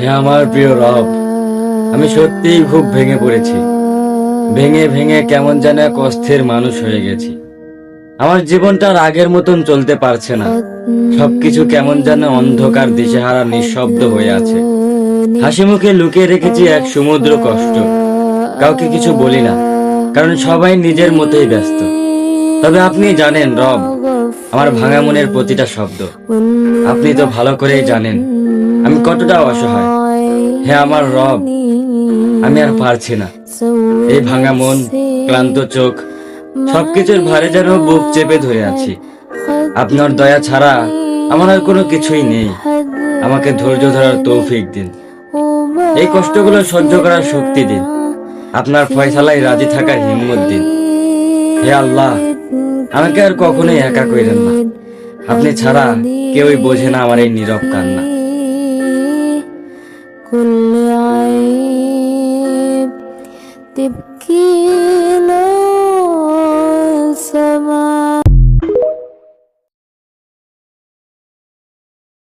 হে আমার প্রিয় রব, আমি সত্যিই খুব ভেঙে পড়েছি। ভেঙে ভেঙে কেমন যেন এক অস্থির মানুষ হয়ে গেছি। আমার জীবনটা আর আগের মতন চলতে পারছে না। সবকিছু কেমন যেন অন্ধকার, দিশেহারা, নিঃশব্দ হয়ে আছে। হাসি মুখে লুকিয়ে রেখেছি এক সমুদ্র কষ্ট। কাউকে কিছু বলি না, কারণ সবাই নিজের মতোই ব্যস্ত। তবে আপনি জানেন রব, আমার ভাঙা মনের প্রতিটা শব্দ। আপনি তো ভালো করেই জানেন আমি কতটা অসহায়। হে আমার রব, আমি আর পারছি না। এই ভাঙা মন, ক্লান্ত চোখ, সবকিছুর ভারে যেন বুক চেপে ধরে আছি। আপনার দয়া ছাড়া আমার আর কোনো কিছুই নেই। আমাকে ধৈর্য ধরার তৌফিক দিন। এই কষ্টগুলো সহ্য করার শক্তি দিন। আপনার ফয়সালায় রাজি থাকার হিম্মত দিন। হে আল্লাহ, আমাকে আর কখনোই একা কইরেন না। আপনি ছাড়া কেউই বোঝে না আমার এই নীরব কান্না। كل عيب تبقى